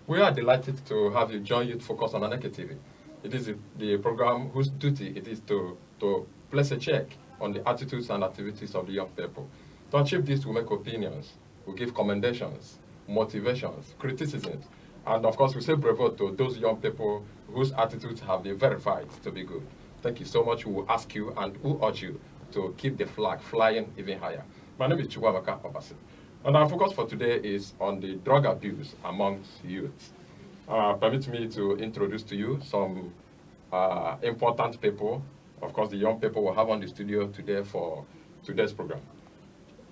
We are delighted to have you join Youth Focus on Aneke TV. It is the program whose duty it is to place a check on the attitudes and activities of the young people. To achieve this, we make opinions, we give commendations, motivations, criticisms, and of course, we say bravo to those young people whose attitudes have been verified to be good. Thank you so much. We will ask you and we urge you to keep the flag flying even higher. My name is Chukwamaka Obasi. And our focus for today is on the drug abuse amongst youth. Permit me to introduce to you some important people. Of course, the young people we have on the studio today for today's program.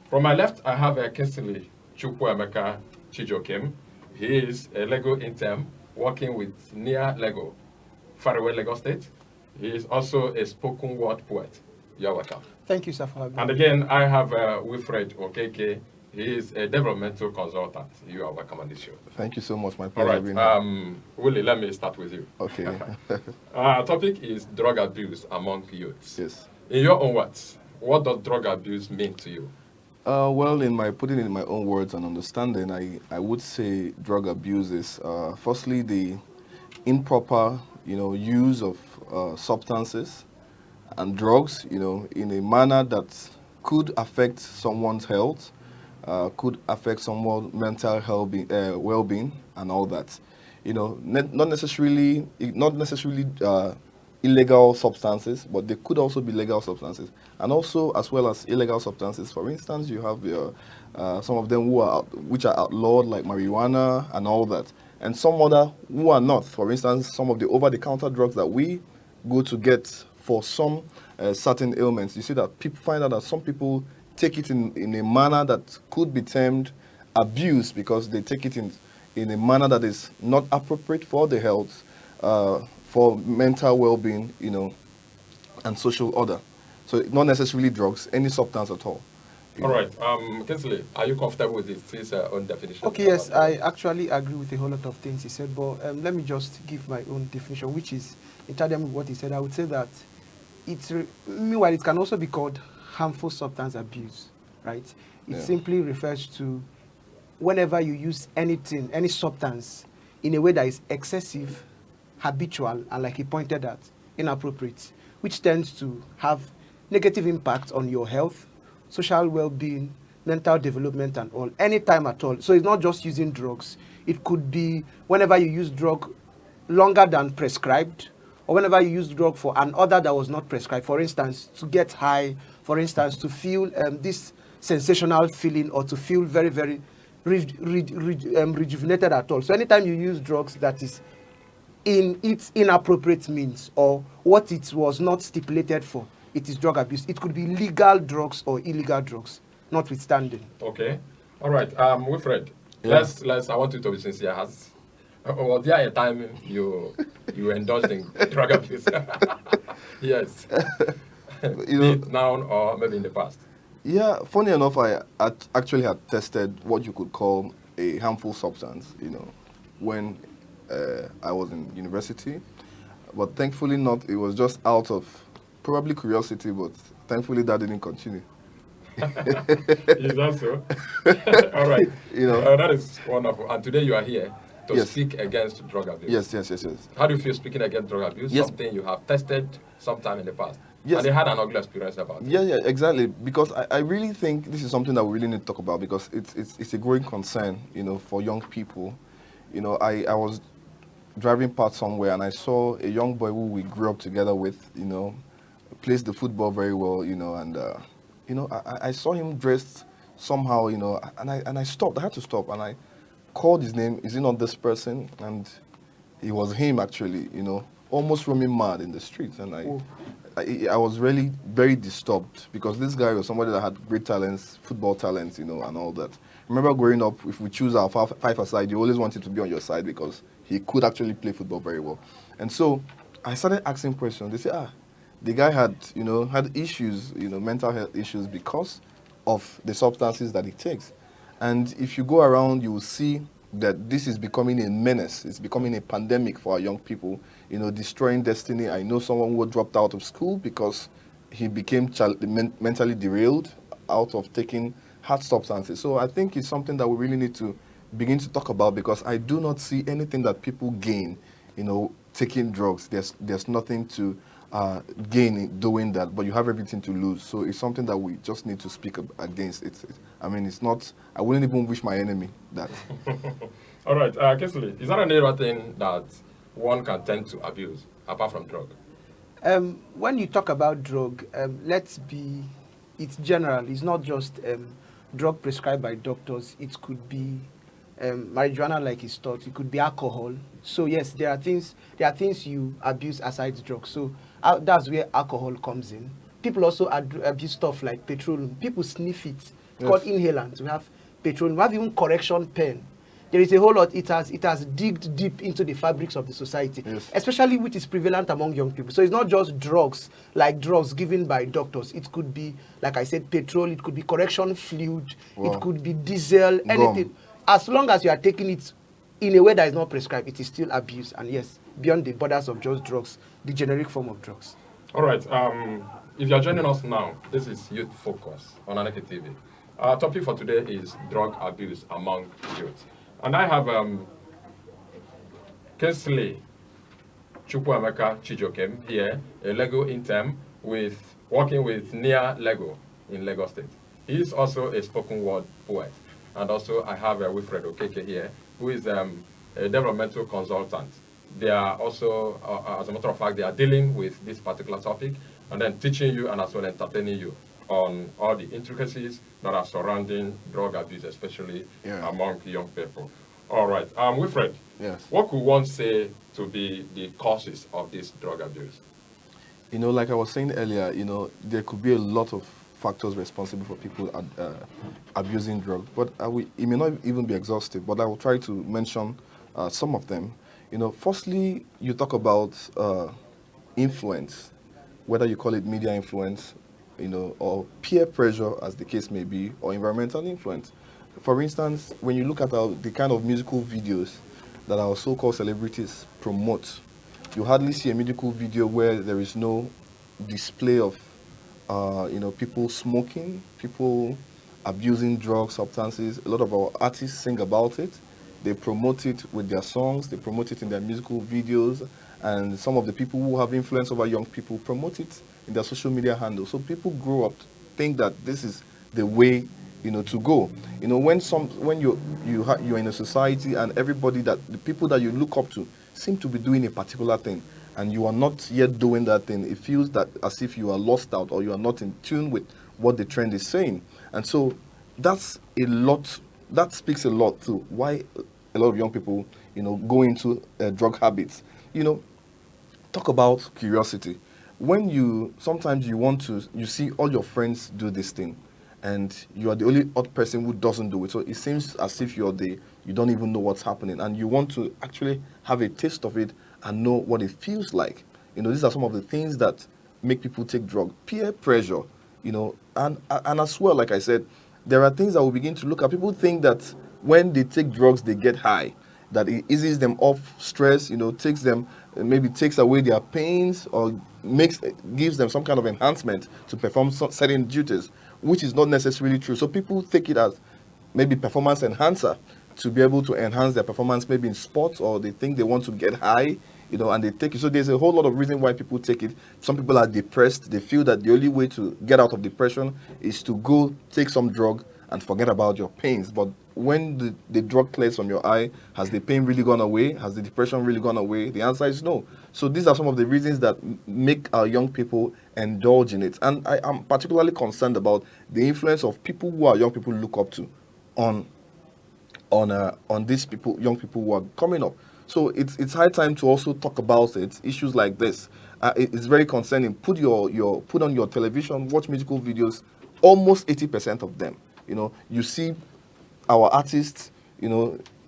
From my left, I have Kinsley Chukwuemeka Chijokim. He is a Lego intern working with near Lego, far away Lagos State. He is also a spoken word poet. You're welcome. Thank you, sir, for having me. And again, I have Wilfred Okeke. He is a developmental consultant. You are welcome on this show. Thank you so much. My All pleasure. right, Willie, let me start with you. Okay. Our topic is drug abuse among youths. Yes. In your own words, what does drug abuse mean to you? Well, in my putting it in my own words and understanding, I would say drug abuse is firstly the improper, use of substances and drugs, in a manner that could affect someone's health, could affect someone's mental health, well-being, and all that. Not necessarily illegal substances, but they could also be legal substances, and also as well as illegal substances. For instance, you have some of them which are outlawed, like marijuana and all that, and some other who are not. For instance, some of the over-the-counter drugs that we go to get for some certain ailments. You see that people find out that some people take it in a manner that could be termed abuse, because they take it in a manner that is not appropriate for the health, for mental well-being, and social order. So not necessarily drugs, any substance at all. All right, Kinsley, are you comfortable with his own definition? Okay, yes, I actually agree with a whole lot of things he said, but let me just give my own definition, which is in tandem with what he said. I would say that meanwhile, it can also be called harmful substance abuse, right? It simply refers to whenever you use anything, any substance, in a way that is excessive, habitual, and like he pointed at, inappropriate, which tends to have negative impact on your health, social well-being, mental development, and all, anytime at all. So it's not just using drugs. It could be whenever you use drug longer than prescribed, or whenever you use drug for an order that was not prescribed. For instance, to get high, for instance, to feel this sensational feeling, or to feel very, very rejuvenated at all. So anytime you use drugs that is in its inappropriate means, or what it was not stipulated for, it is drug abuse. It could be legal drugs or illegal drugs, notwithstanding. Okay. All right. Wilfred, Yeah. let's. I want you to be sincere. Was there a time you indulged in drug abuse? Yes. Now or maybe in the past. Yeah, funny enough, I actually had tested what you could call a harmful substance, when I was in university. But thankfully not. It was just out of probably curiosity, but thankfully that didn't continue. Is that so? All right. That is wonderful. And today you are here to Yes. speak against drug abuse. Yes. How do you feel speaking against drug abuse? Yes. Something you have tested sometime in the past. Yes. And they had an ugly experience about it. Yeah, exactly. Because I really think this is something that we really need to talk about, because it's a growing concern, for young people. I was driving past somewhere and I saw a young boy who we grew up together with, plays the football very well, and I saw him dressed somehow, and I stopped. I had to stop, and I called his name. Is it not this person? And it was him, actually, almost roaming mad in the streets. And I was really very disturbed, because this guy was somebody that had great talents, football talents, and all that. I remember growing up, if we choose our five-a-side, you always wanted to be on your side, because he could actually play football very well. And so I started asking questions. They say, the guy had issues, mental health issues, because of the substances that he takes. And if you go around, you will see that this is becoming a menace. It's becoming a pandemic for our young people, destroying destiny. I know someone who dropped out of school because he became mentally derailed out of taking hard substances. So I think it's something that we really need to begin to talk about, because I do not see anything that people gain, taking drugs. There's nothing to gain in doing that, but you have everything to lose. So it's something that we just need to speak against. I mean, it's not. I wouldn't even wish my enemy that. All right, Kinsley, is there any other thing that one can tend to abuse apart from drug? When you talk about drug, it's general. It's not just drug prescribed by doctors. It could be marijuana, like it's taught. It could be alcohol. So yes, there are things you abuse aside drugs. So that's where alcohol comes in. People also abuse stuff like petroleum. People sniff it. It's called inhalants. We have petroleum. We have even correction pen. There is a whole lot. It has digged deep into the fabrics of the society, especially which is prevalent among young people. So it's not just drugs, like drugs given by doctors. It could be, like I said, petrol. It could be correction fluid. Wow. It could be diesel. Anything. As long as you are taking it in a way that is not prescribed, it is still abuse. And yes, beyond the borders of just drugs, the generic form of drugs. All right. If you're joining us now, this is Youth Focus on Aneke TV. Our topic for today is drug abuse among youth. And I have Kinsley Chukwuemeka Chijokem here, a Lego intern working with NIA Lego in Lagos State. He is also a spoken word poet. And also I have Wilfred Okeke here, who is a developmental consultant. They are also, as a matter of fact, they are dealing with this particular topic and then teaching you and as well entertaining you on all the intricacies that are surrounding drug abuse, especially among young people. All right, Wilfred, what could one say to be the causes of this drug abuse? Like I was saying earlier, there could be a lot of factors responsible for people abusing drugs, but it may not even be exhaustive, but I will try to mention some of them. Firstly, you talk about influence, whether you call it media influence, or peer pressure, as the case may be, or environmental influence. For instance, when you look at the kind of musical videos that our so-called celebrities promote, you hardly see a musical video where there is no display of, people smoking, people abusing drugs, substances. A lot of our artists sing about it. They promote it with their songs. They promote it in their musical videos. And some of the people who have influence over young people promote it in their social media handles. So people grow up to think that this is the way, to go. When you're in a society and everybody the people that you look up to seem to be doing a particular thing, and you are not yet doing that thing, it feels that as if you are lost out or you are not in tune with what the trend is saying. And so that speaks a lot to why a lot of young people, go into drug habits. Talk about curiosity. Sometimes you see all your friends do this thing, and you are the only odd person who doesn't do it. So it seems as if you don't even know what's happening, and you want to actually have a taste of it and know what it feels like. These are some of the things that make people take drugs. Peer pressure, and as well, like I said, there are things that we begin to look at. People think that when they take drugs, they get high, that it eases them off stress, takes away their pains, or gives them some kind of enhancement to perform certain duties, which is not necessarily true. So people take it as maybe performance enhancer to be able to enhance their performance, maybe in sports, or they think they want to get high, and they take it. So there's a whole lot of reason why people take it. Some people are depressed. They feel that the only way to get out of depression is to go take some drug and forget about your pains. But when the drug clears from your eye, has the pain really gone away? Has the depression really gone away? The answer is no. So these are some of the reasons that make our young people indulge in it. And I am particularly concerned about the influence of people who our young people look up to on these people, young people who are coming up. So it's high time to also talk about it. Issues like this, it's very concerning. Put on your television, watch musical videos. Almost 80% of them, you see our artists,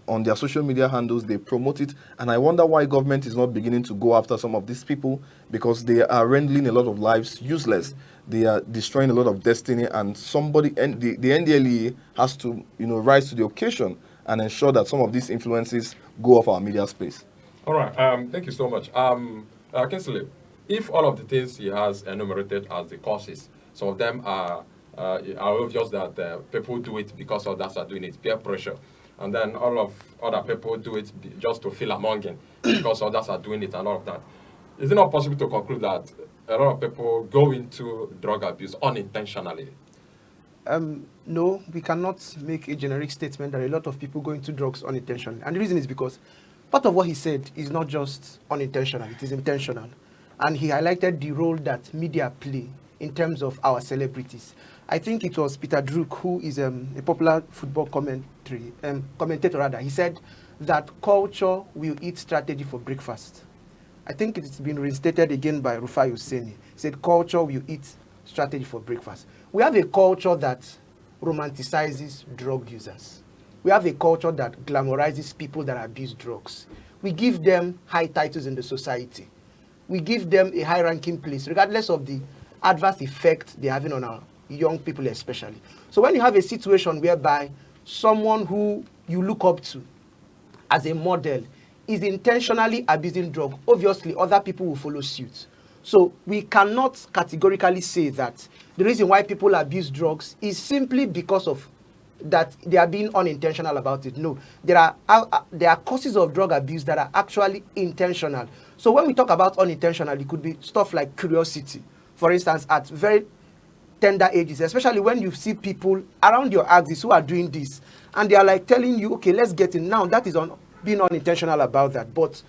on their social media handles, they promote it. And I wonder why government is not beginning to go after some of these people, because they are rendering a lot of lives useless. They are destroying a lot of destiny, and the NDLEA has to, rise to the occasion and ensure that some of these influences go off our media space. All right, thank you so much. Kinsley, if all of the things he has enumerated as the causes, some of them are obvious that people do it because others are doing it, peer pressure. and then all of other people do it just to feel among it because others are doing it and all of that. Is it not possible to conclude that a lot of people go into drug abuse unintentionally? No, we cannot make a generic statement that a lot of people go into drugs unintentionally. And the reason is because part of what he said is not just unintentional, it is intentional. And he highlighted the role that media play in terms of our celebrities. I think it was Peter Druck, who is a popular football commentator rather. He said that culture will eat strategy for breakfast. I think it's been reinstated again by Rufai Husseini. He said culture will eat strategy for breakfast. We have a culture that romanticizes drug users. We have a culture that glamorizes people that abuse drugs. We give them high titles in the society. We give them a high-ranking place, regardless of the adverse effect they're having on our young people especially. So when you have a situation whereby someone who you look up to as a model is intentionally abusing drugs, obviously other people will follow suit. So we cannot categorically say that the reason why people abuse drugs is simply because of that they are being unintentional about it. No, there are causes of drug abuse that are actually intentional. So when we talk about unintentional, it could be stuff like curiosity. For instance, at very tender ages, especially when you see people around your axis who are doing this, and they are like telling you, okay, let's get in now. That is being unintentional about that. But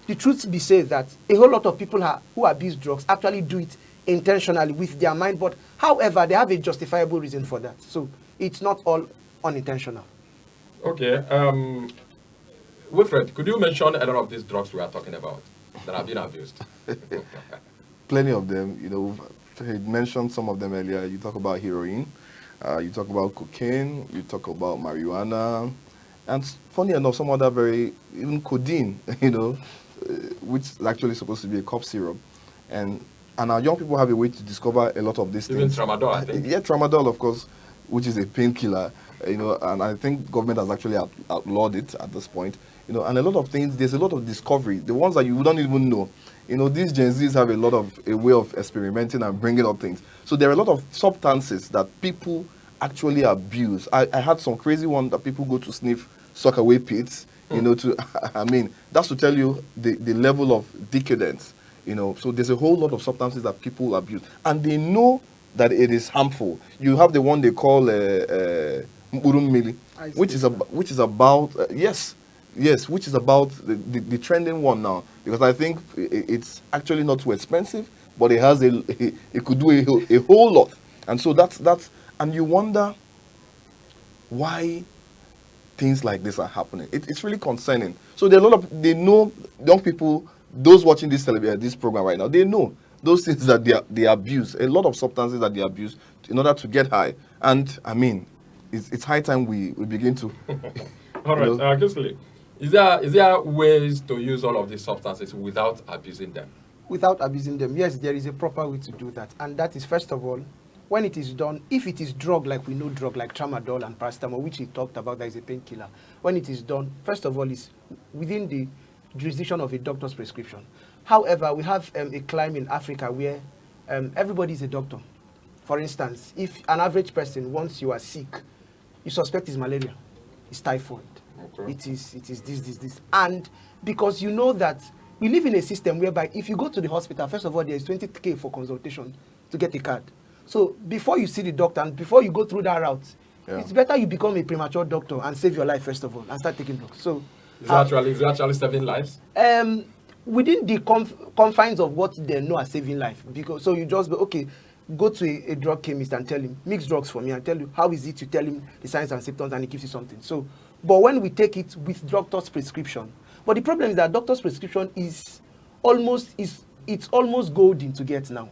the truth be said that a whole lot of people who abuse drugs actually do it intentionally with their mind, but however, they have a justifiable reason for that. So it's not all unintentional. Okay. Wilfred, could you mention a lot of these drugs we are talking about that have been abused? Plenty of them. You know, he mentioned some of them earlier. You talk about heroin, you talk about cocaine, you talk about marijuana, and funny enough, some other even codeine, you know, which is actually supposed to be a cough syrup. And our young people have a way to discover a lot of these things. Even tramadol, I think. Yeah, tramadol, of course, which is a painkiller, you know, and I think government has actually outlawed it at this point, you know, and a lot of things, there's a lot of discovery, the ones that you don't even know. You know, these Gen Zs have a way of experimenting and bringing up things. So there are a lot of substances that people actually abuse. I had some crazy one that people go to sniff sock-away pits, you know, I mean, that's to tell you the level of decadence, you know. So there's a whole lot of substances that people abuse, and they know that it is harmful. You have the one they call Mburummili, which is about which is about the trending one now, because I think it's actually not too expensive, but it has it could do a whole lot, and so that's and you wonder why things like this are happening. It's really concerning. So there are they know, young people, those watching this program right now, they know those things that they abuse, a lot of substances that they abuse in order to get high. And I mean, it's high time we begin to. All right, Gisli, is there ways to use all of these substances without abusing them? Without abusing them, yes, there is a proper way to do that, and that is, first of all, when it is done, if it is drug like we know drug, like tramadol and paracetamol, which he talked about, that is a painkiller. When it is done, first of all, is within the jurisdiction of a doctor's prescription. However, we have a climate in Africa where everybody is a doctor. For instance, if an average person, once you are sick, you suspect it's malaria, it's typhoid, okay, it is this. And because you know that we live in a system whereby if you go to the hospital, first of all, there is 20K for consultation to get a card. So before you see the doctor and before you go through that route, it's better you become a premature doctor and save your life first of all and start taking drugs. So is it actually saving lives? Within the confines of what they know as saving life, because so you just go to a drug chemist and tell him mix drugs for me and tell you how is it, you tell him the signs and symptoms and he gives you something. So, but when we take it with doctor's prescription, but the problem is that doctor's prescription is almost golden to get now.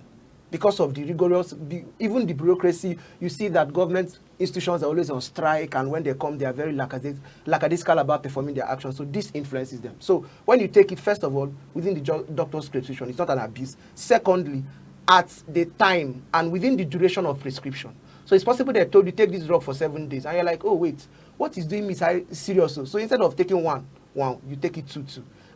Because of the rigorous, even the bureaucracy, you see that government institutions are always on strike, and when they come, they are very lackadaisical about performing their actions. So this influences them. So when you take it, first of all, within the doctor's prescription, it's not an abuse. Secondly, at the time and within the duration of prescription. So it's possible they told you take this drug for 7 days, and you're like, oh wait, what is doing me serious? So instead of taking one, you take it two.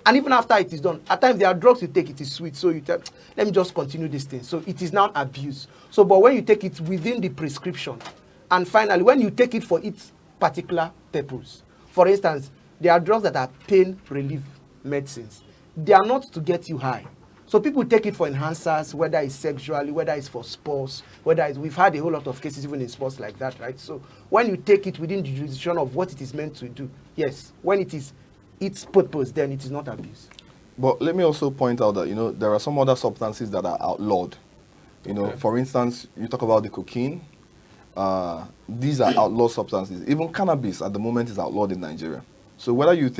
And even after it is done, at times there are drugs you take, it is sweet. So you tell, let me just continue this thing. So it is now abuse. So, but when you take it within the prescription, and finally, when you take it for its particular purpose, For instance, there are drugs that are pain relief medicines. They are not to get you high. So people take it for enhancers, whether it's sexually, whether it's for sports, whether it's, we've had a whole lot of cases even in sports like that, right? So when you take it within the jurisdiction of what it is meant to do, yes, when it is its purpose, then it is not abuse. But let me also point out that, there are some other substances that are outlawed. Okay. For instance, you talk about the cocaine. These are outlawed substances. Even cannabis at the moment is outlawed in Nigeria. So whether you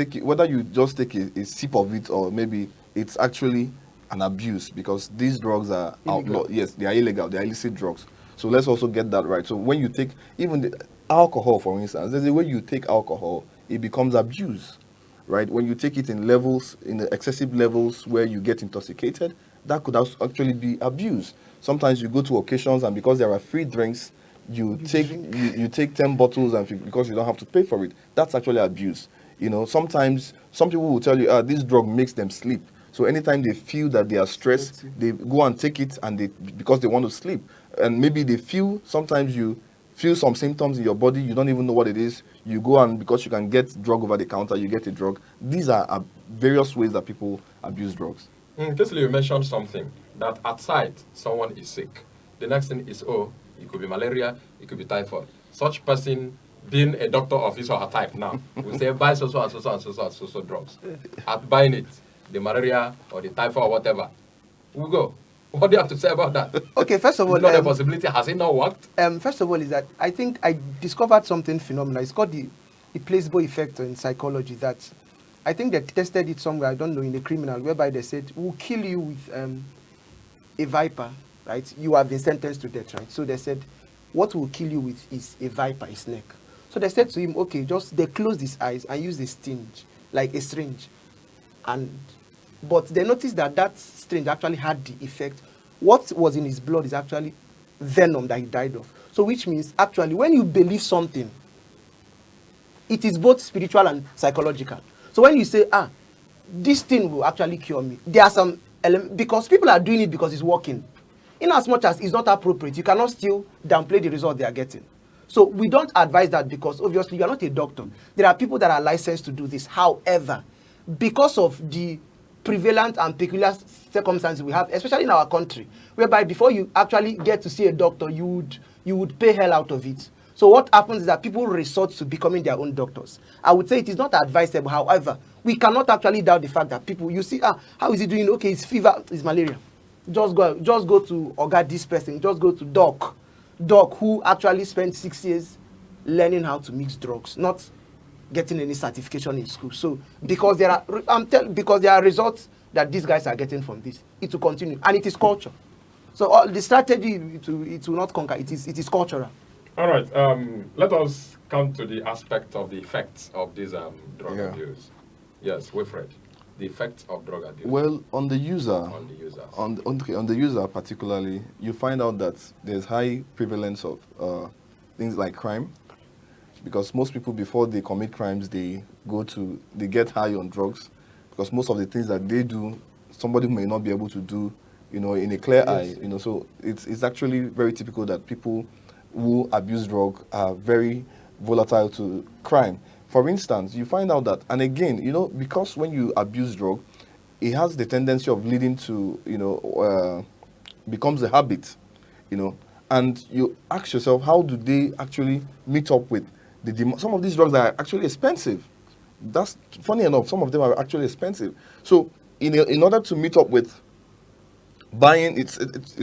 just take a sip of it, or maybe it's actually an abuse, because these drugs are outlawed. Yes, they are illegal. They are illicit drugs. So let's also get that right. So when you take even the alcohol, for instance, there's a way you take alcohol, it becomes abuse, right? When you take it in levels, in the excessive levels where you get intoxicated, that could actually be abuse. Sometimes you go to occasions, and because there are free drinks, you take 10 bottles, and because you don't have to pay for it, that's actually abuse. Sometimes some people will tell you, this drug makes them sleep. So anytime they feel that they are stressed, they go and take it, and because they want to sleep. And maybe sometimes you feel some symptoms in your body, you don't even know what it is. You go, and because you can get drug over the counter, you get a drug. These are various ways that people abuse drugs. Kisly, you mentioned something, that at sight, someone is sick. The next thing is, it could be malaria, it could be typhoid. Such person, being a doctor of his or her type now, will say, buy so and so drugs. At buying it, the malaria or the typhoid or whatever, we'll go. What do you have to say about that? Okay, first of all, not a possibility. Has it not worked? First of all, is that I think I discovered something phenomenal. It's called the placebo effect in psychology. That I think they tested it somewhere, I don't know, in the criminal, whereby they said, we'll kill you with a viper, right? You have been sentenced to death, right? So they said, what will kill you with is a viper, a snake. So they said to him, okay, they closed his eyes and used a syringe, like a syringe. But they noticed that syringe actually had the effect. What was in his blood is actually venom that he died of. So which means, actually, when you believe something, it is both spiritual and psychological. So when you say, this thing will actually cure me, there are some elements, because people are doing it because it's working. In as much as it's not appropriate, you cannot still downplay the result they are getting. So we don't advise that, because obviously you are not a doctor. There are people that are licensed to do this. However, because of the prevalent and peculiar circumstances we have, especially in our country, whereby before you actually get to see a doctor, you would pay hell out of it. So what happens is that people resort to becoming their own doctors. I would say it is not advisable. However, we cannot actually doubt the fact that people, you see, how is he doing? Okay, it's fever, it's malaria. Just go to Oga, this person. Just go to Doc, who actually spent 6 years learning how to mix drugs, not getting any certification in school. So because there are results that these guys are getting from this, it will continue, and it is culture. So all the strategy, it will not conquer. It is cultural. All right. Let us come to the aspect of the effects of this drug abuse. Yes, Wilfred. The effects of drug abuse. Well, on the user, on the user particularly, you find out that there's high prevalence of things like crime, because most people, before they commit crimes, they get high on drugs, because most of the things that they do, somebody may not be able to do, in a clear eye. So it's actually very typical that people who abuse drug are very volatile to crime. For instance, you find out that, and again, because when you abuse drug, it has the tendency of leading to, becomes a habit, and you ask yourself, how do they actually meet up with the demand? Some of these drugs are actually expensive. That's funny enough, some of them are actually expensive. So in order to meet up with buying, it's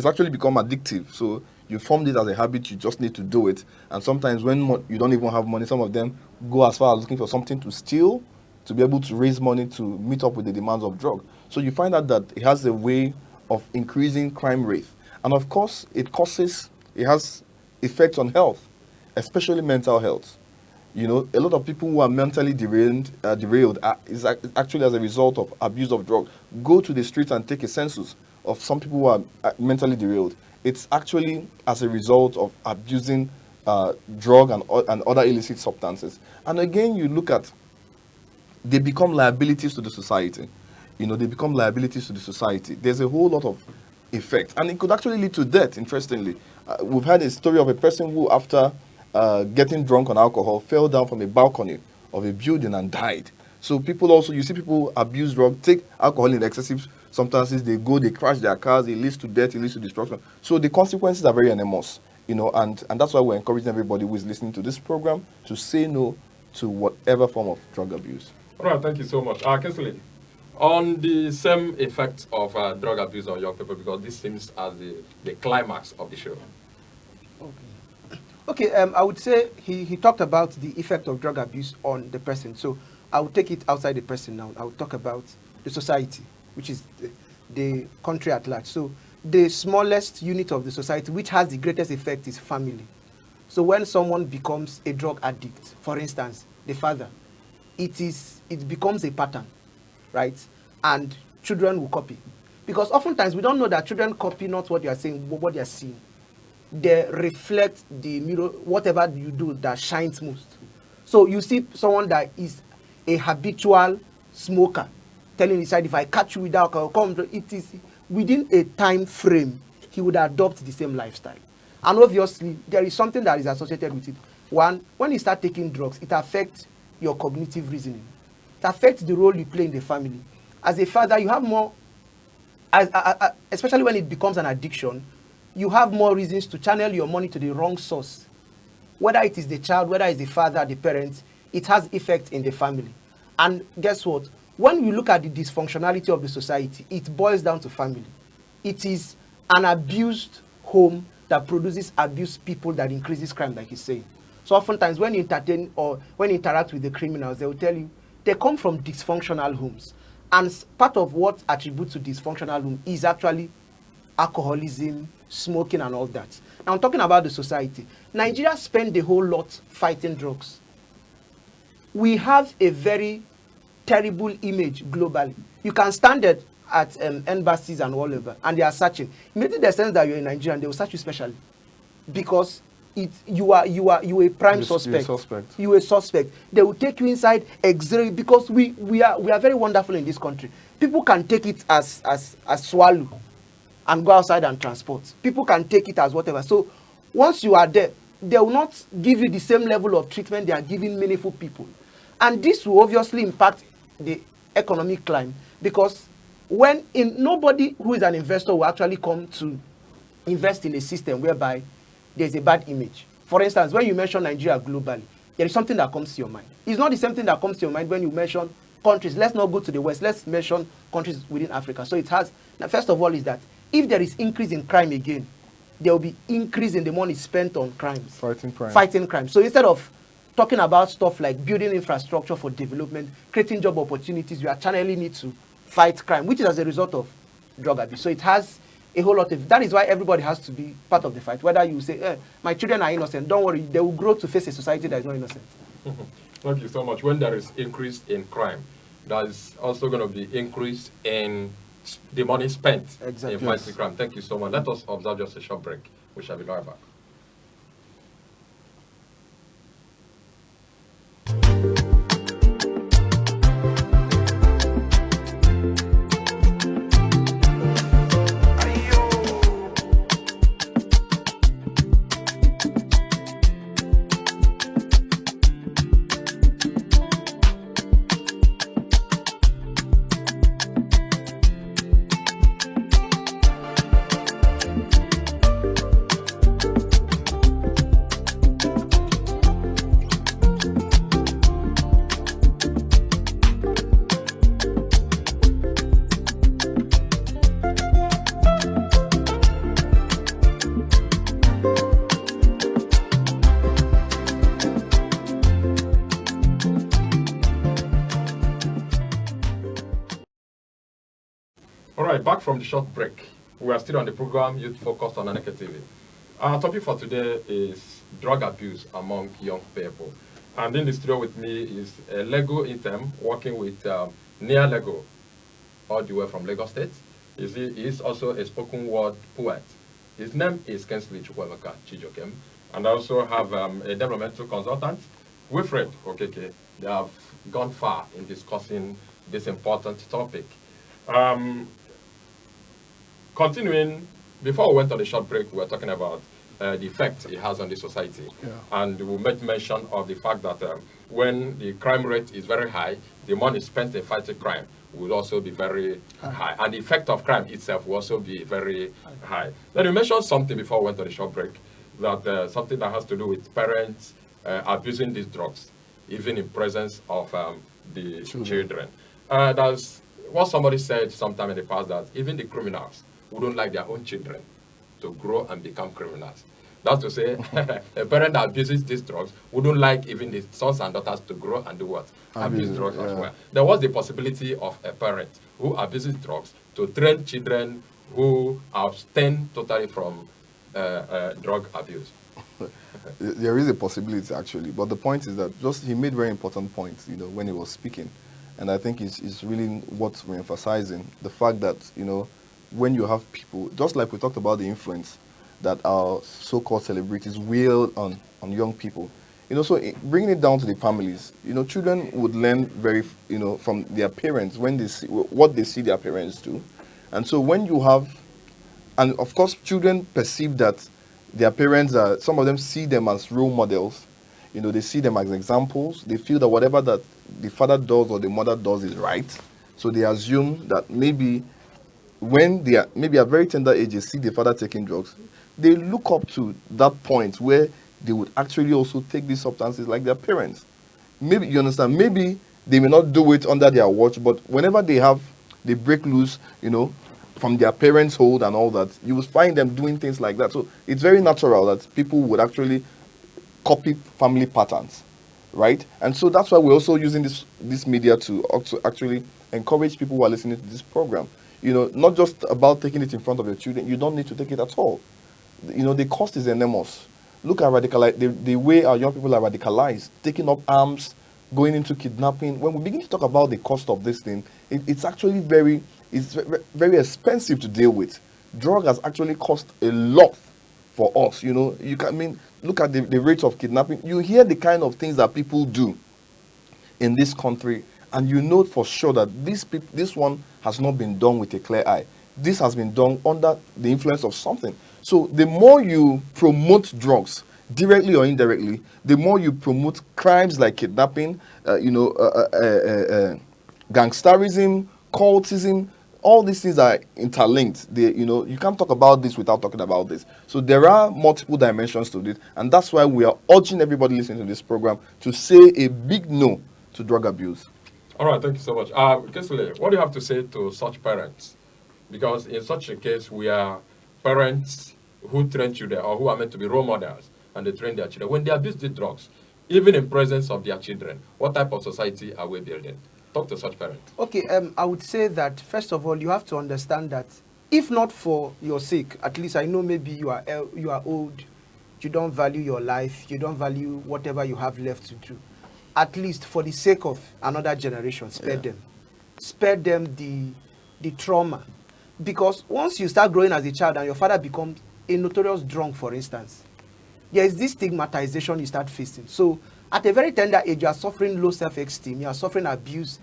actually become addictive. So you formed it as a habit, you just need to do it. And sometimes when you don't even have money, some of them go as far as looking for something to steal to be able to raise money to meet up with the demands of drug. So you find out that it has a way of increasing crime rate. And of course, it has effects on health, especially mental health. A lot of people who are mentally derailed is actually as a result of abuse of drug. Go to the street and take a census of some people who are mentally derailed. It's actually as a result of abusing drug and other illicit substances. And again, you look at, they become liabilities to the society. They become liabilities to the society. There's a whole lot of effect. And it could actually lead to death, interestingly. We've had a story of a person who, after getting drunk on alcohol, fell down from a balcony of a building and died. So people also, you see people abuse drugs, take alcohol in excessive substances, they go, they crash their cars, it leads to death, it leads to destruction. So the consequences are very enormous, you know, and that's why we're encouraging everybody who is listening to this program to say no to whatever form of drug abuse. All right, thank you so much. Kinsley, on the same effects of drug abuse on young people, because this seems as the climax of the show. Okay, I would say he talked about the effect of drug abuse on the person. So I will take it outside the person now. I will talk about the society, which is the country at large. So the smallest unit of the society, which has the greatest effect, is family. So when someone becomes a drug addict, for instance, the father, it becomes a pattern, right? And children will copy. Because oftentimes we don't know that children copy not what you are saying, but what they are seeing. They reflect the mirror, whatever you do that shines most. So you see someone that is a habitual smoker telling his child, if I catch you with alcohol, come, it is within a time frame, he would adopt the same lifestyle. And obviously, there is something that is associated with it. One, when you start taking drugs, it affects your cognitive reasoning. It affects the role you play in the family. As a father, you have more, especially when it becomes an addiction, you have more reasons to channel your money to the wrong source. Whether it is the child, whether it's the father, the parents, it has effect in the family. And guess what? When you look at the dysfunctionality of the society, it boils down to family. It is an abused home that produces abused people that increases crime, like he's saying. So oftentimes when you entertain or when you interact with the criminals, they will tell you they come from dysfunctional homes. And part of what attributes to dysfunctional home is actually alcoholism, smoking, and all that. Now I'm talking about the society. Nigeria spend a whole lot fighting drugs. We have a very terrible image globally. You can stand at embassies and all over, and they are searching. Immediately they sense that you're a Nigerian, they will search you specially, because you are a prime suspect. You a suspect. They will take you inside, exert, because we are very wonderful in this country. People can take it as swallow and go outside and transport. People can take it as whatever. So once you are there, they will not give you the same level of treatment they are giving meaningful people. And this will obviously impact the economic climate, because nobody who is an investor will actually come to invest in a system whereby there's a bad image. For instance, when you mention Nigeria globally, there is something that comes to your mind. It's not the same thing that comes to your mind when you mention countries. Let's not go to the West. Let's mention countries within Africa. So it has, now first of all, is that if there is increase in crime again, there will be increase in the money spent on crimes. Fighting crime. So instead of talking about stuff like building infrastructure for development, creating job opportunities, you are channeling it to fight crime, which is as a result of drug abuse. So it has a whole lot of, that is why everybody has to be part of the fight. Whether you say, my children are innocent, don't worry, they will grow to face a society that is not innocent. Thank you so much. When there is increase in crime, there is also going to be increase in the money spent in fighting crime. Thank you so much. Let us observe just a short break. We shall be right back. All right, back from the short break. We are still on the program Youth Focused on Aneke TV. Our topic for today is drug abuse among young people. And in the studio with me is a Lego intern working with Near Lego, all the way from Lagos State. He is also a spoken word poet. His name is Kinsley Chukwemeka Chijokem. And I also have a developmental consultant, Wilfred Okeke. They have gone far in discussing this important topic. Continuing, before we went on the short break, we were talking about the effect it has on the society. Yeah. And we made mention of the fact that when the crime rate is very high, the money spent in fighting crime will also be very high. And the effect of crime itself will also be very high. Then you mentioned something before we went to the short break, that something that has to do with parents abusing these drugs, even in presence of the children. That's what somebody said sometime in the past, that even the criminals wouldn't like their own children to grow and become criminals. That's to say, a parent that abuses these drugs wouldn't like even the sons and daughters to grow and do what? Abuse drugs as well. There was the possibility of a parent who abuses drugs to train children who abstain totally from drug abuse. There is a possibility, actually, but the point is that he made very important points, when he was speaking, and I think it's really what we're emphasizing, the fact that, when you have people, just like we talked about the influence that our so-called celebrities wield on young people, so bringing it down to the families, children would learn very, from their parents when they see what they see their parents do, and so when you have, and of course, children perceive that their parents are, some of them see them as role models, they see them as examples, they feel that whatever that the father does or the mother does is right, so they assume that maybe when they are, maybe at very tender ages, see the father taking drugs, they look up to that point where they would actually also take these substances like their parents. Maybe, you understand, maybe they may not do it under their watch, but whenever they break loose, from their parents' hold and all that, you will find them doing things like that. So it's very natural that people would actually copy family patterns, right? And so that's why we're also using this media to actually encourage people who are listening to this program. Not just about taking it in front of your children. You don't need to take it at all. The cost is enormous. Look at the way our young people are radicalized, taking up arms, going into kidnapping. When we begin to talk about the cost of this thing, it's actually very expensive to deal with. Drug has actually cost a lot for us. You can look at the rates of kidnapping. You hear the kind of things that people do in this country, and you know for sure that this one has not been done with a clear eye. This has been done under the influence of something. So the more you promote drugs, directly or indirectly, the more you promote crimes like kidnapping, gangsterism, cultism. All these things are interlinked. You can't talk about this without talking about this. So there are multiple dimensions to this, and that's why we are urging everybody listening to this program to say a big no to drug abuse. All right, thank you so much. Kesle, what do you have to say to such parents? Because in such a case, we are parents who train children or who are meant to be role models, and they train their children. When they abuse the drugs, even in presence of their children, what type of society are we building? Talk to such parents. Okay, I would say that, first of all, you have to understand that if not for your sake, at least I know maybe you are old, you don't value your life, you don't value whatever you have left to do. At least for the sake of another generation, spare them. Spare them the trauma. Because once you start growing as a child and your father becomes a notorious drunk, for instance, there is this stigmatization you start facing. So at a very tender age, you are suffering low self-esteem, you are suffering abuse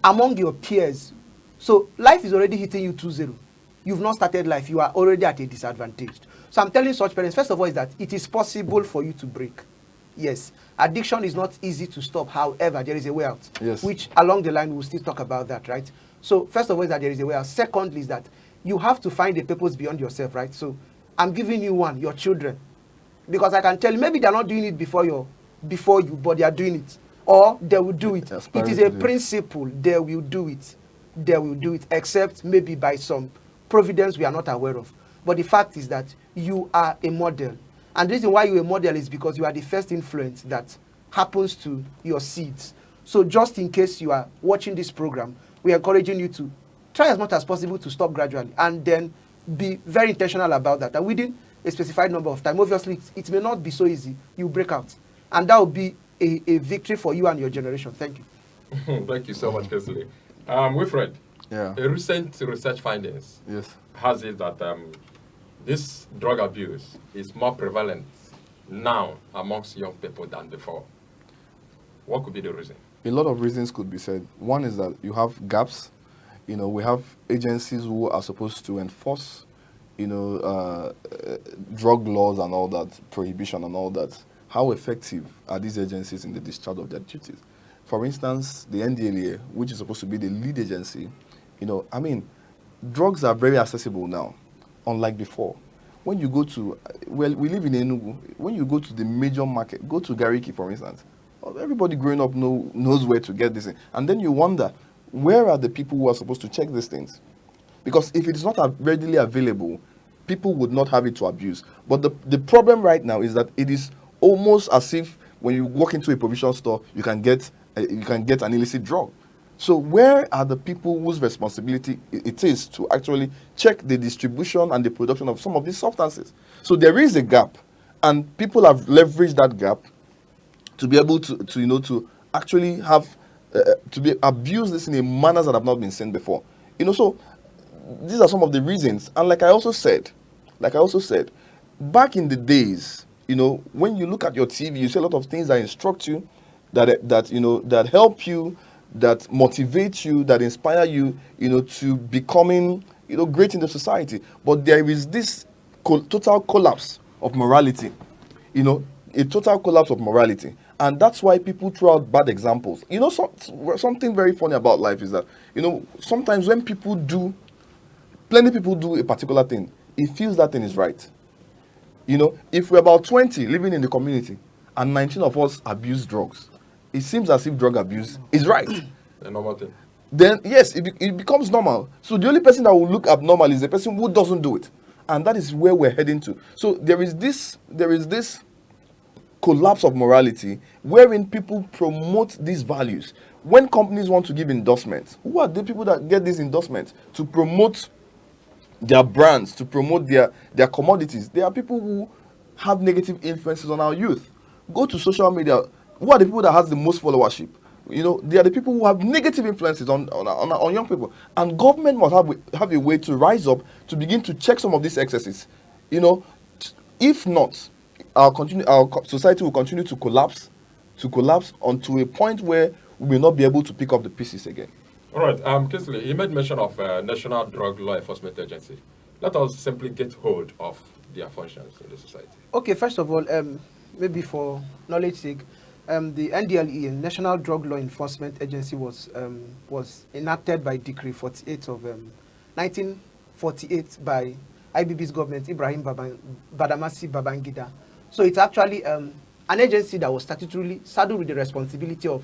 among your peers. So life is already hitting you 2-0. You've not started life, you are already at a disadvantage. So I'm telling such parents, first of all, is that it is possible for you to break. Yes, addiction is not easy to stop. However, there is a way out. Yes. Which along the line, we'll still talk about that, right? So first of all, is that there is a way out. Secondly, is that you have to find a purpose beyond yourself, right? So I'm giving you one, your children. Because I can tell you, maybe they're not doing it before you, but they are doing it. Or they will do it. It is a principle. They will do it. They will do it, except maybe by some providence we are not aware of. But the fact is that you are a model. And the reason why you're a model is because you are the first influence that happens to your seeds. So just in case you are watching this program, we are encouraging you to try as much as possible to stop gradually and then be very intentional about that. And within a specified number of time, obviously, it may not be so easy. You break out. And that will be a victory for you and your generation. Thank you. Thank you so much, Kesley. Wilfred, Yeah. a recent research findings Yes. has it that this drug abuse is more prevalent now amongst young people than before. What could be the reason? A lot of reasons could be said. One is that you have gaps. We have agencies who are supposed to enforce, drug laws and all that, prohibition and all that, how effective are these agencies in the discharge of their duties? For instance, the NDLEA, which is supposed to be the lead agency, drugs are very accessible now, unlike before. When you go to, well, we live in Enugu, when you go to the major market, go to Gariki, for instance, everybody growing up knows where to get this in. And then you wonder, where are the people who are supposed to check these things? Because if it is not readily available, people would not have it to abuse. But the problem right now is that it is almost as if when you walk into a provision store, you can get an illicit drug. So where are the people whose responsibility it is to actually check the distribution and the production of some of these substances? So there is a gap, and people have leveraged that gap to be able to actually have to be abuse this in a manners that have not been seen before. So these are some of the reasons. And like I also said, back in the days, when you look at your TV, you see a lot of things that instruct you, that help you, that motivate you, that inspire you, to becoming, great in the society. But there is this total collapse of morality, a total collapse of morality. And that's why people throw out bad examples. Something very funny about life is that, sometimes when plenty people do a particular thing, it feels that thing is right. If we're about 20 living in the community and 19 of us abuse drugs, it seems as if drug abuse is right. A normal thing. Then, yes, it becomes normal. So the only person that will look abnormal is the person who doesn't do it. And that is where we're heading to. So there is this collapse of morality wherein people promote these values. When companies want to give endorsements, who are the people that get these endorsements? To promote their brands, to promote their commodities. They are people who have negative influences on our youth. Go to social media. Who are the people that has the most followership? They are the people who have negative influences on young people. And government must have a way to rise up to begin to check some of these excesses. If not, our society will continue to collapse onto a point where we will not be able to pick up the pieces again. All right, Kingsley, you made mention of National Drug Law Enforcement Agency. Let us simply get hold of their functions in the society. Okay, first of all, maybe for knowledge sake, the NDLEA, National Drug Law Enforcement Agency, was enacted by Decree 48 of 1948 by IBB's government, Ibrahim Badamasi Babangida. So it's actually an agency that was statutorily saddled with the responsibility of,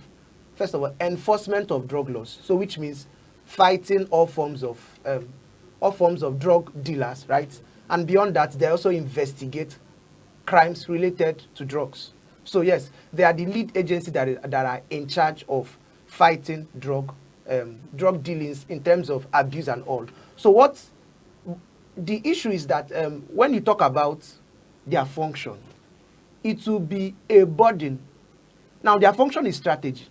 first of all, enforcement of drug laws. So which means fighting all forms of drug dealers, right? And beyond that, they also investigate crimes related to drugs. So yes, they are the lead agency that are in charge of fighting drug dealings in terms of abuse and all. So what the issue is that when you talk about their function, it will be a burden. Now their function is strategy.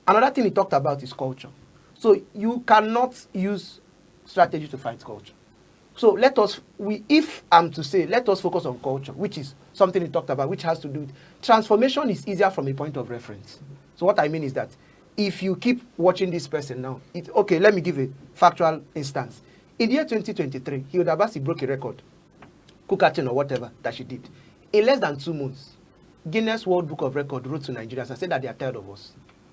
Another thing he talked about is culture. So you cannot use strategy to fight culture. So if I'm to say, let us focus on culture, which is something he talked about, which has to do with transformation is easier from a point of reference. So what I mean is that if you keep watching this person now, okay, let me give a factual instance. In the year 2023, Hilda Basi broke a record, cooking or whatever that she did. In less than 2 months, Guinness World Book of Records wrote to Nigerians and said that they are tired of us.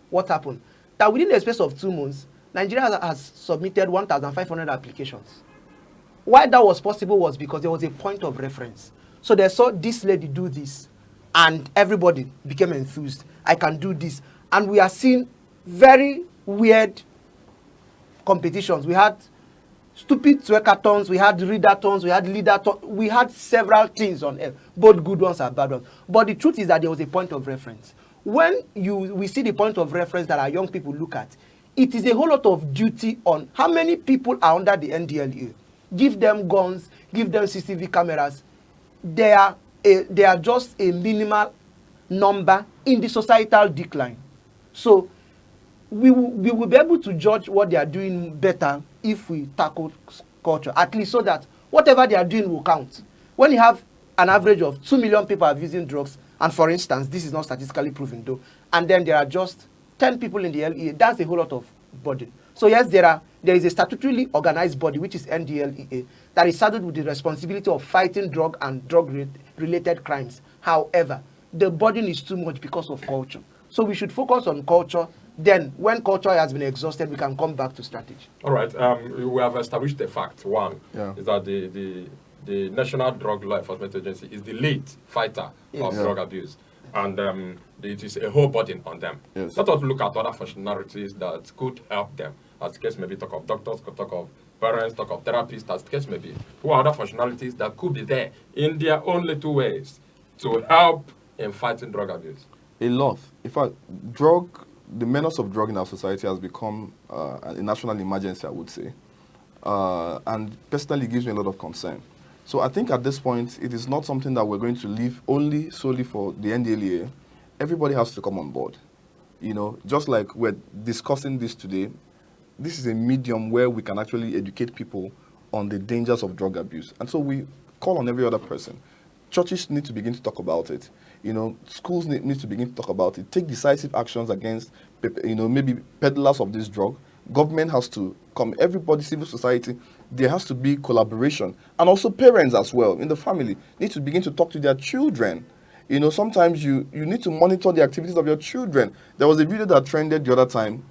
What happened? That within the space of 2 months, Nigeria has submitted 1,500 applications. Why that was possible was because there was a point of reference. So they saw this lady do this, and everybody became enthused. I can do this. And we are seeing very weird competitions. We had stupid twerkathons, we had readathons, we had leadathons, we had several things on earth, both good ones and bad ones. But the truth is that there was a point of reference. When we see the point of reference that our young people look at, it is a whole lot of duty on how many people are under the NDLEA. Give them guns, give them CCTV cameras. They are just a minimal number in the societal decline. So we will be able to judge what they are doing better if we tackle culture, at least so that whatever they are doing will count. When you have an average of 2 million people abusing drugs, and for instance, this is not statistically proven though, and then there are just 10 people in the LEA, that's a whole lot of burden. So yes, there is a statutorily organized body, which is NDLEA, that is saddled with the responsibility of fighting drug and drug-related crimes. However, the burden is too much because of culture. So we should focus on culture. Then, when culture has been exhausted, we can come back to strategy. All right. We have established the fact. One Yeah. is that the National Drug Law Enforcement Agency is the lead fighter of drug abuse, and it is a whole burden on them. Yes. Let us look at other functionalities that could help them. As the case may be, talk of doctors, talk of parents, talk of therapists, as the case may be. Who are other functionalities that could be there in their own little ways to help in fighting drug abuse? A lot. In fact, the menace of drug in our society has become a national emergency, I would say. And personally, it gives me a lot of concern. So I think at this point, it is not something that we're going to leave solely for the NDLEA. Everybody has to come on board. You know, just like we're discussing this today, this is a medium where we can actually educate people on the dangers of drug abuse. And so we call on every other person. Churches need to begin to talk about it. You know, schools need to begin to talk about it. Take decisive actions against, you know, maybe peddlers of this drug. Government has to come. Everybody, civil society, there has to be collaboration. And also parents as well in the family need to begin to talk to their children. You know, sometimes you need to monitor the activities of your children. There was a video that trended the other time,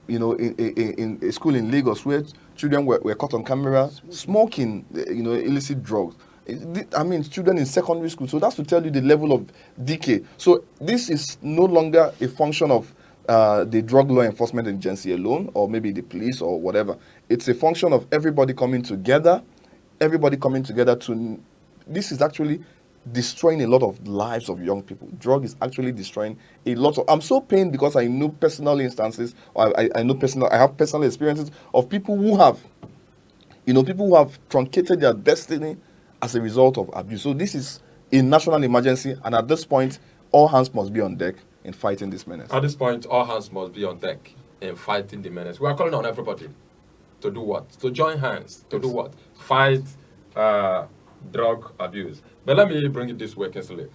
you know, in a school in Lagos where children were caught on camera smoking, you know, illicit drugs. I mean, children in secondary school. So that's to tell you the level of decay. So this is no longer a function of the Drug Law Enforcement Agency alone, or maybe the police or whatever. It's a function of everybody coming together. This is actually destroying a lot of lives of young people. Drug is actually destroying a lot of. I'm so pained because I know personal instances, or I have personal experiences of people who have, you know, people who have truncated their destiny as a result of abuse. So this is a national emergency, and at this point, all hands must be on deck in fighting this menace. At this point, all hands must be on deck in fighting the menace. We are calling on everybody to do what? To join hands. To do what? Fight drug abuse. But let me bring it this way, Kinsley.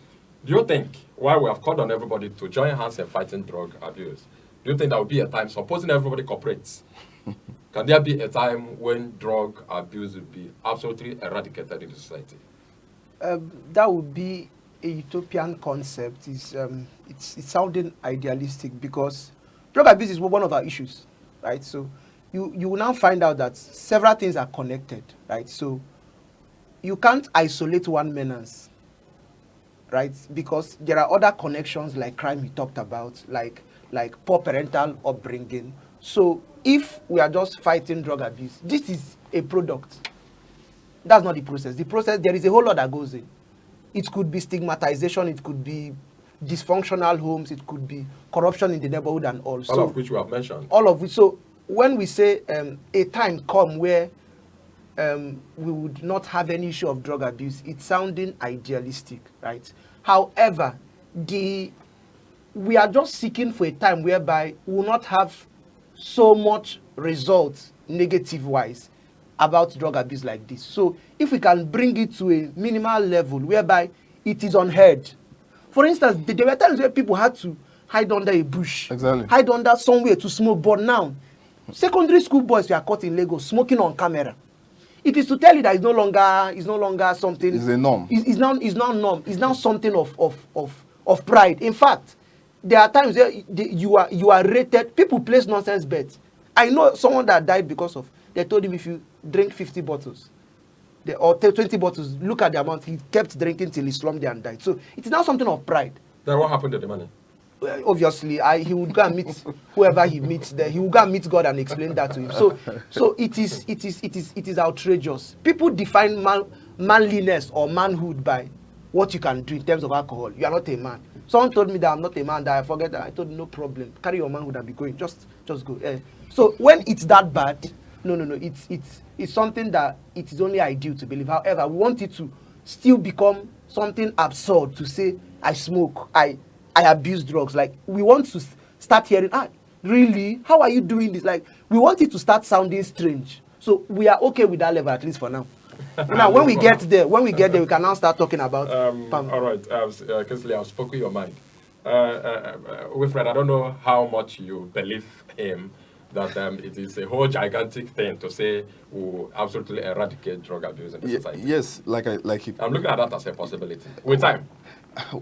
Do you think, while we have called on everybody to join hands in fighting drug abuse, do you think there will be a time, supposing everybody cooperates, can there be a time when drug abuse will be absolutely eradicated in the society? That would be a utopian concept. It's sounding idealistic because drug abuse is one of our issues, right? So you will now find out that several things are connected, right? So you can't isolate one menace, right? Because there are other connections like crime you talked about, like poor parental upbringing. So if we are just fighting drug abuse, this is a product. That's not the process. The process, there is a whole lot that goes in. It could be stigmatization, it could be dysfunctional homes, it could be corruption in the neighborhood and all. All of which we have mentioned. All of which. So when we say a time come where we would not have any issue of drug abuse, it's sounding idealistic, right? However, we are just seeking for a time whereby we will not have so much results negative-wise about drug abuse like this. So if we can bring it to a minimal level whereby it is unheard. For instance, there were times where people had to hide under a bush, Exactly. hide under somewhere to smoke, but now secondary school boys were caught in Lagos smoking on camera. It is to tell you that it's no longer something. It's a norm. It's not norm. It's now something of pride. In fact, there are times where you are rated. People place nonsense bets. I know someone that died because of, they told him if you drink 50 bottles or 20 bottles, look at the amount. He kept drinking till he slumped there and died. So it is now something of pride. Then what happened to the money? Obviously, he would go and meet whoever he meets there. He will go and meet God and explain that to him. So it is outrageous. People define manliness or manhood by what you can do in terms of alcohol. You are not a man. Someone told me that I'm not a man, that I forget that. I told him, no problem. Carry your manhood and be going. Just go. So when it's that bad, no. It's something that it is only ideal to believe. However, we want it to still become something absurd to say, I smoke, I abuse drugs. Like, we want to start hearing, really? How are you doing this? Like, we want it to start sounding strange. So we are okay with that level, at least for now. Now, when we get there, we can now start talking about. All right, Kinsley, I've spoken your mind. Wilfred, I don't know how much you believe him, that it is a whole gigantic thing to say we'll absolutely eradicate drug abuse in the society. Yes, I'm looking at that as a possibility. With time.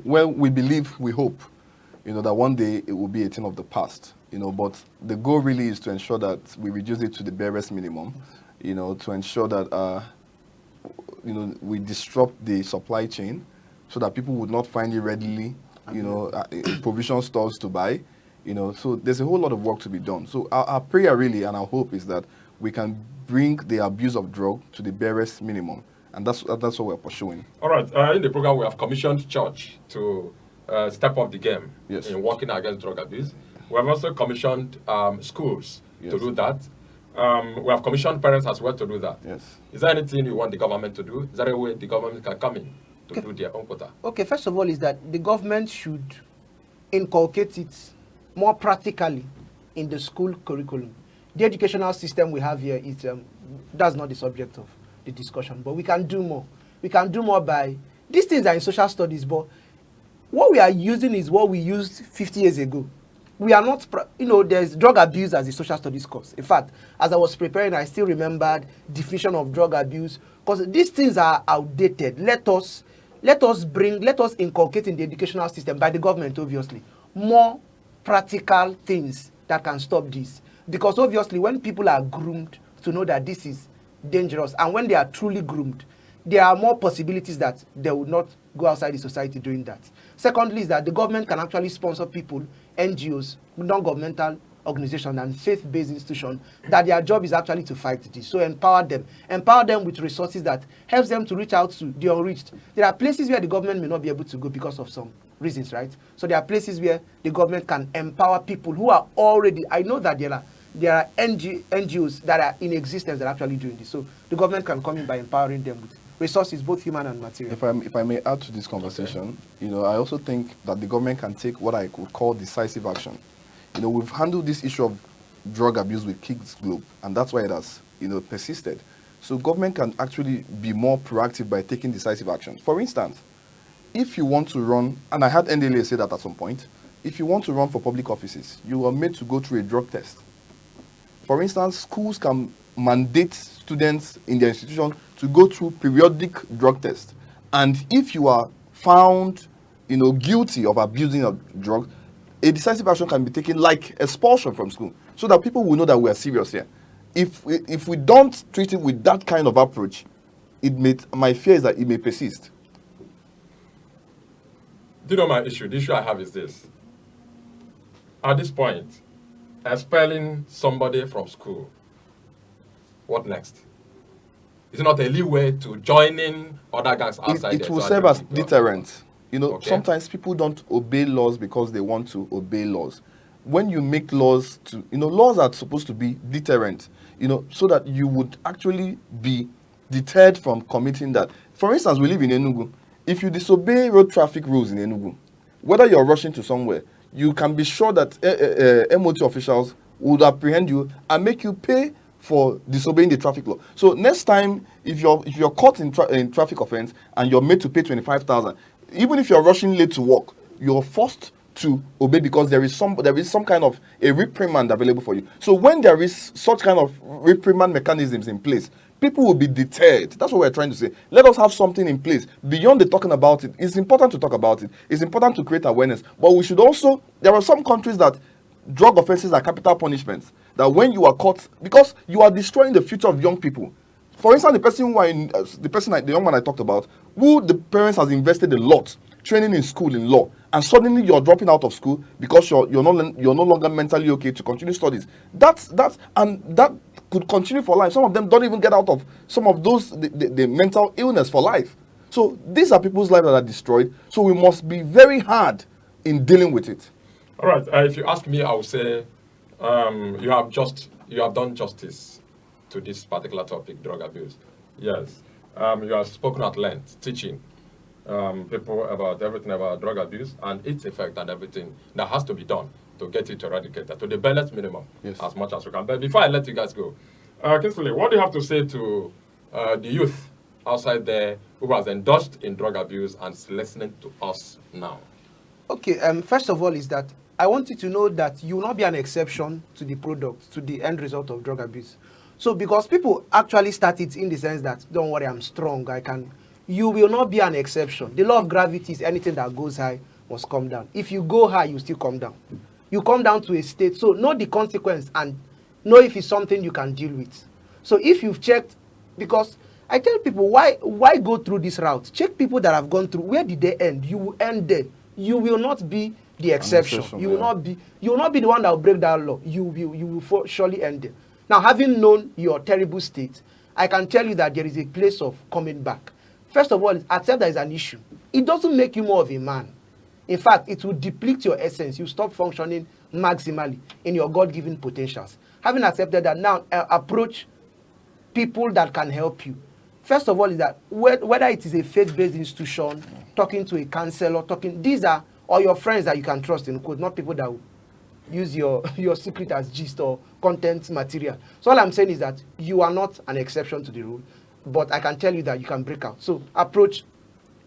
well, we believe, we hope, that one day it will be a thing of the past, but the goal really is to ensure that we reduce it to the barest minimum, to ensure that, we disrupt the supply chain so that people would not find it readily, in provision stores to buy, so there's a whole lot of work to be done. So our prayer really and our hope is that we can bring the abuse of drug to the barest minimum. And that's what we're pursuing. All right. In the program, we have commissioned church to step up the game in working against drug abuse. We have also commissioned schools to do that. We have commissioned parents as well to do that. Yes. Is there anything you want the government to do? Is there a way the government can come in to do their own quota? Okay, first of all is that the government should inculcate it more practically in the school curriculum. The educational system we have here is that's not the subject of the discussion, but we can do more. We can do more by these things are in social studies, but what we are using is what we used 50 years ago. We are not, there's drug abuse as a social studies course. In fact, as I was preparing, I still remembered definition of drug abuse because these things are outdated. Let us inculcate in the educational system by the government, obviously, more practical things that can stop this. Because obviously, when people are groomed to know that this is dangerous, and when they are truly groomed, there are more possibilities that they would not go outside the society doing that. Secondly is that the government can actually sponsor people, NGOs, non-governmental organizations and faith-based institutions that their job is actually to fight this. So empower them with resources that helps them to reach out to the unreached. There are places where the government may not be able to go because of some reasons, right? So there are places where the government can empower people who are already, I know that there are NGOs that are in existence that are actually doing this. So the government can come in by empowering them with resources, both human and material. If I may add to this conversation, I also think that the government can take what I could call decisive action. We've handled this issue of drug abuse with Kids Globe, and that's why it has, persisted. So government can actually be more proactive by taking decisive actions. For instance, if you want to run, and I had NDLA say that at some point, if you want to run for public offices, you are made to go through a drug test. For instance, schools can mandate students in their institution to go through periodic drug tests. And if you are found, guilty of abusing a drug, a decisive action can be taken like expulsion from school so that people will know that we are serious here. If we don't treat it with that kind of approach, my fear is that it may persist. Do you know my issue? The issue I have is this. At this point, expelling somebody from school, what next? Is it not a leeway to joining other gangs outside? It will serve as deterrent. Sometimes people don't obey laws because they want to obey laws. When you make laws laws are supposed to be deterrent, so that you would actually be deterred from committing that. For instance, we live in Enugu. If you disobey road traffic rules in Enugu, whether you're rushing to somewhere, you can be sure that MOT officials would apprehend you and make you pay for disobeying the traffic law. So next time, if you're caught in traffic offense and you're made to pay 25,000, even if you're rushing late to work, you're forced to obey because there is some kind of a reprimand available for you. So when there is such kind of reprimand mechanisms in place, people will be deterred. That's what we're trying to say. Let us have something in place. Beyond the talking about it, it's important to talk about it. It's important to create awareness. But we should also, there are some countries that drug offenses are capital punishments. That when you are caught, because you are destroying the future of young people. For instance, the young man I talked about, who the parents has invested a lot training in school in law, and suddenly you're dropping out of school because you're no longer mentally okay to continue studies. That could continue for life. Some of them don't even get out of some of those the mental illness for life. So these are people's lives that are destroyed. So we must be very hard in dealing with it. All right. If you ask me, I would say you have done justice to this particular topic, drug abuse. Yes. You have spoken at length, teaching people about everything about drug abuse and its effect and everything that has to be done to get it eradicated to the barest minimum as much as we can. But before I let you guys go, Kingsley, what do you have to say to the youth outside there who has indulged in drug abuse and is listening to us now? Okay, first of all is that I want you to know that you will not be an exception to the product, to the end result of drug abuse. So because people actually start it in the sense that, don't worry, I'm strong, I can. You will not be an exception. The law of gravity is anything that goes high must come down. If you go high, you still come down. You come down to a state. So know the consequence and know if it's something you can deal with. So if you've checked, because I tell people, why go through this route? Check people that have gone through. Where did they end? You will end there. You will not be the exception. You will not be the one that will break that law. You will surely end there. Now, having known your terrible state, I can tell you that there is a place of coming back. First of all, accept there is an issue. It doesn't make you more of a man. In fact, it will deplete your essence. You stop functioning maximally in your God-given potentials. Having accepted that, now approach people that can help you. First of all, is that whether it is a faith-based institution, talking to a counselor, these are all your friends that you can trust, in quote, not people that will use your secret as gist or content material. So all I'm saying is that you are not an exception to the rule, but I can tell you that you can break out. So approach.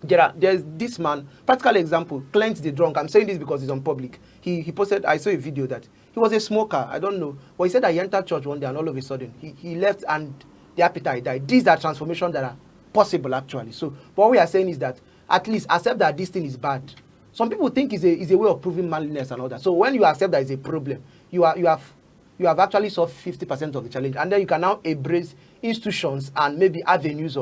There's this man, practical example, Clint the drunk. I'm saying this because it's on public. He posted, I saw a video that he was a smoker, I don't know, but he said that he entered church one day and all of a sudden he left and the appetite died. These are transformations that are possible actually. So what we are saying is that at least accept that this thing is bad. Some people think it's a way of proving manliness and all that. So when you accept that it's a problem, you have actually solved 50% of the challenge, and then you can now embrace institutions and maybe avenues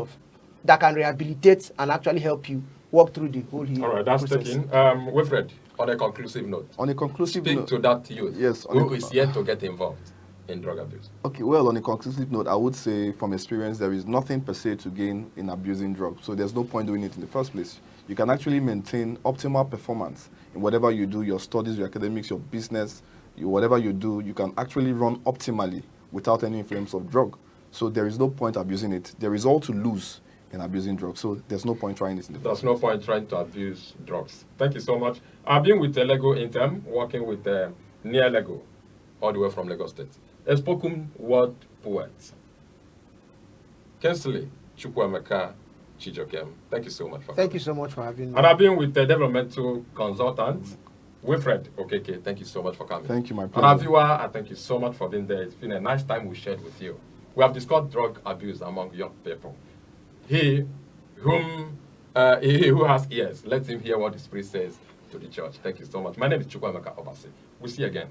that can rehabilitate and actually help you walk through the whole healing. All right, that's process. taken. Wilfred, on a conclusive note. On a conclusive Speak note, to that youth yes, who is yet to get involved in drug abuse. Okay, well, on a conclusive note, I would say from experience, there is nothing per se to gain in abusing drugs. So there's no point doing it in the first place. You can actually maintain optimal performance in whatever you do, your studies, your academics, your business, whatever you do, you can actually run optimally without any influence of drug. So there is no point abusing it. There is all to lose in abusing drugs. So there's no point trying this in the first place. There's no point trying to abuse drugs. Thank you so much. I've been with Lego Interim, working with near Lego, all the way from Lagos State. A spoken word poet. Kensley Chukwuemeka Chijokem. Thank you so much for coming. Thank you so much for having me. And I've been with the developmental consultant, Wilfred Okeke. Thank you so much for coming. Thank you, my And pleasure. our viewer, I thank you so much for being there. It's been a nice time we shared with you. We have discussed drug abuse among young people. He who has ears, let him hear what the Spirit says to the church. Thank you so much. My name is Chukwuemeka Obasi. We'll see you again.